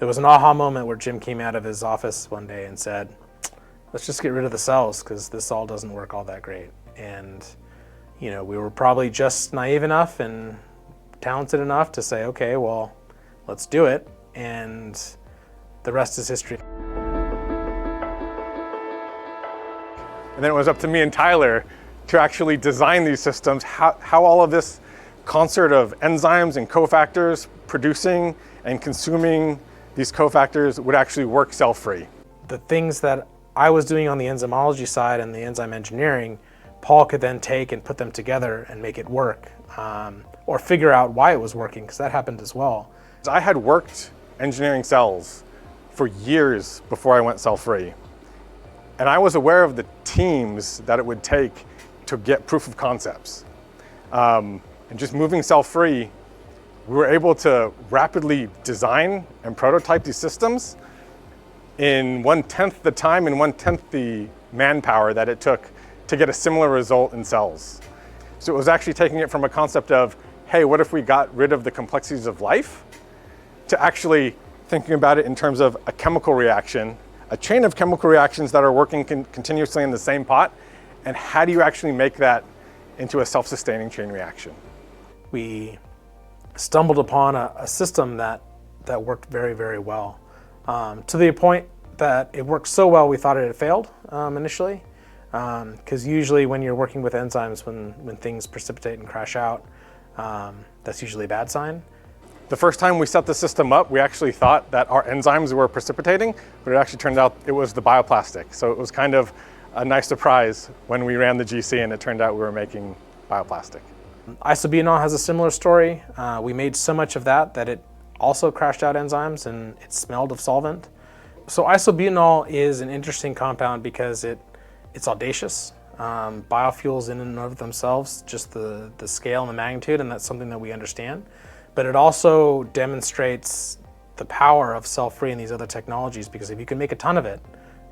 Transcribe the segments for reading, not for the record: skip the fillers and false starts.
there was an aha moment where Jim came out of his office one day and said, let's just get rid of the cells because this all doesn't work all that great. And we were probably just naive enough and talented enough to say, okay, well, let's do it. And the rest is history. And then it was up to me and Tyler to actually design these systems, how all of this concert of enzymes and cofactors producing and consuming these cofactors would actually work cell-free. The things that I was doing on the enzymology side and the enzyme engineering, Paul could then take and put them together and make it work, or figure out why it was working, because that happened as well. I had worked engineering cells for years before I went cell-free. And I was aware of the teams that it would take to get proof of concepts. And just moving cell-free, we were able to rapidly design and prototype these systems in 1/10 the time and 1/10 the manpower that it took to get a similar result in cells. So it was actually taking it from a concept of, hey, what if we got rid of the complexities of life, to actually thinking about it in terms of a chemical reaction, a chain of chemical reactions that are working continuously in the same pot, and how do you actually make that into a self-sustaining chain reaction? We stumbled upon a system that worked very, very well, to the point that it worked so well we thought it had failed initially, because usually when you're working with enzymes, when things precipitate and crash out, that's usually a bad sign. The first time we set the system up, we actually thought that our enzymes were precipitating, but it actually turned out it was the bioplastic. So it was kind of a nice surprise when we ran the GC and it turned out we were making bioplastic. Isobutanol has a similar story. We made so much of that it also crashed out enzymes and it smelled of solvent. So isobutanol is an interesting compound because it's audacious. Biofuels in and of themselves, just the scale and the magnitude, and that's something that we understand. But it also demonstrates the power of cell-free and these other technologies, because if you can make a ton of it,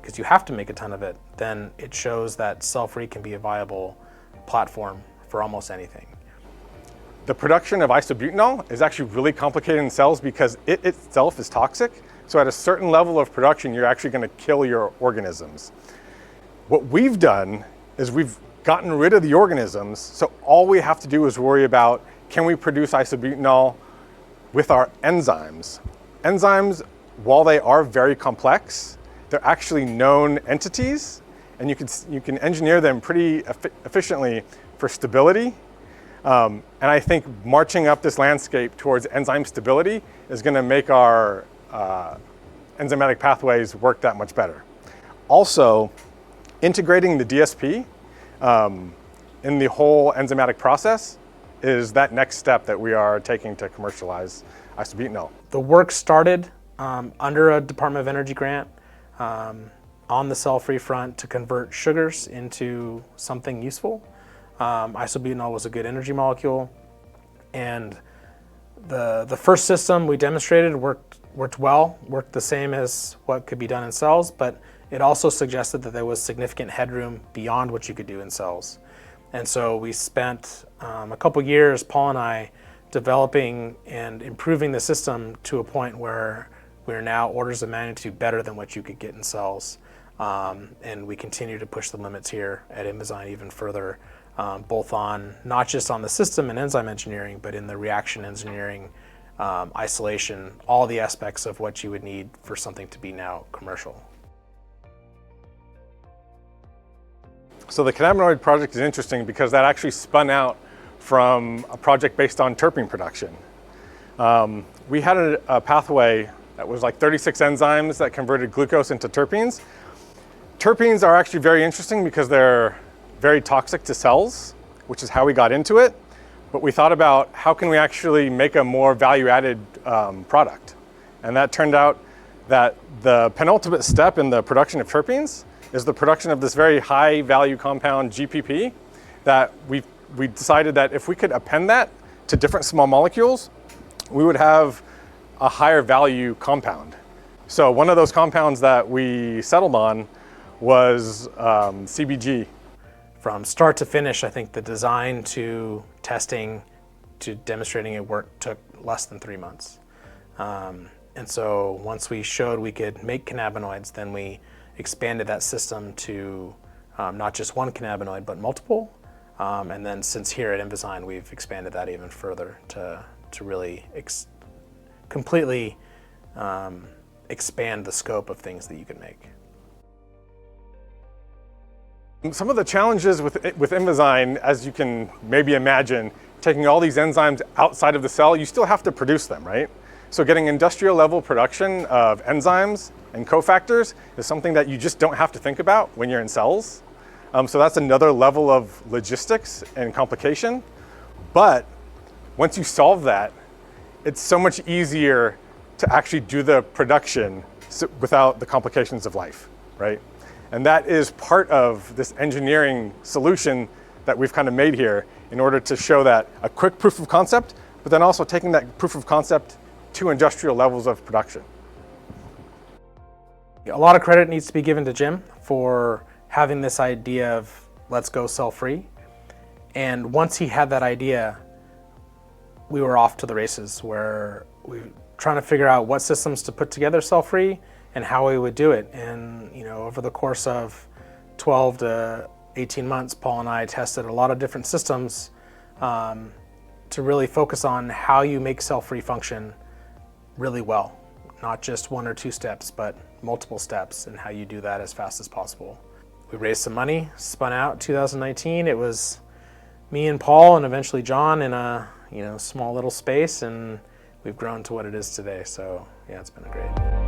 because you have to make a ton of it, then it shows that cell-free can be a viable platform for almost anything. The production of isobutanol is actually really complicated in cells because it itself is toxic. So at a certain level of production, you're actually going to kill your organisms. What we've done is we've gotten rid of the organisms, so all we have to do is worry about, can we produce isobutanol with our enzymes? Enzymes, while they are very complex, they're actually known entities, and you can engineer them pretty efficiently for stability. And I think marching up this landscape towards enzyme stability is going to make our enzymatic pathways work that much better. Also, integrating the DSP in the whole enzymatic process is that next step that we are taking to commercialize isobutanol. The work started under a Department of Energy grant on the cell-free front to convert sugars into something useful. Isobutanol was a good energy molecule, and the first system we demonstrated worked well, worked the same as what could be done in cells, but it also suggested that there was significant headroom beyond what you could do in cells. And so we spent a couple years, Paul and I, developing and improving the system to a point where we're now orders of magnitude better than what you could get in cells. And we continue to push the limits here at Invizyne even further, both on, not just on the system and enzyme engineering, but in the reaction engineering, isolation, all the aspects of what you would need for something to be now commercial. So the cannabinoid project is interesting because that actually spun out from a project based on terpene production. We had a pathway that was like 36 enzymes that converted glucose into terpenes. Terpenes are actually very interesting because they're very toxic to cells, which is how we got into it. But we thought about how can we actually make a more value-added product. And that turned out that the penultimate step in the production of terpenes is the production of this very high value compound GPP that we decided that if we could append that to different small molecules, we would have a higher value compound. So one of those compounds that we settled on was CBG. From start to finish, I think the design to testing to demonstrating it worked took less than 3 months. And so once we showed we could make cannabinoids, then we expanded that system to not just one cannabinoid, but multiple. And then since here at Invizyne, we've expanded that even further to really completely expand the scope of things that you can make. Some of the challenges with Invizyne, as you can maybe imagine, taking all these enzymes outside of the cell, you still have to produce them, right? So getting industrial level production of enzymes and cofactors is something that you just don't have to think about when you're in cells. So that's another level of logistics and complication. But once you solve that, it's so much easier to actually do the production without the complications of life, right? And that is part of this engineering solution that we've kind of made here in order to show that a quick proof of concept, but then also taking that proof of concept to industrial levels of production. A lot of credit needs to be given to Jim for having this idea of let's go cell-free. And once he had that idea, we were off to the races where we were trying to figure out what systems to put together cell-free and how we would do it. And over the course of 12 to 18 months, Paul and I tested a lot of different systems to really focus on how you make cell-free function really well. Not just one or two steps, but multiple steps, and how you do that as fast as possible. We raised some money, spun out 2019. It was me and Paul and eventually John in a small little space, and we've grown to what it is today. So yeah, it's been great.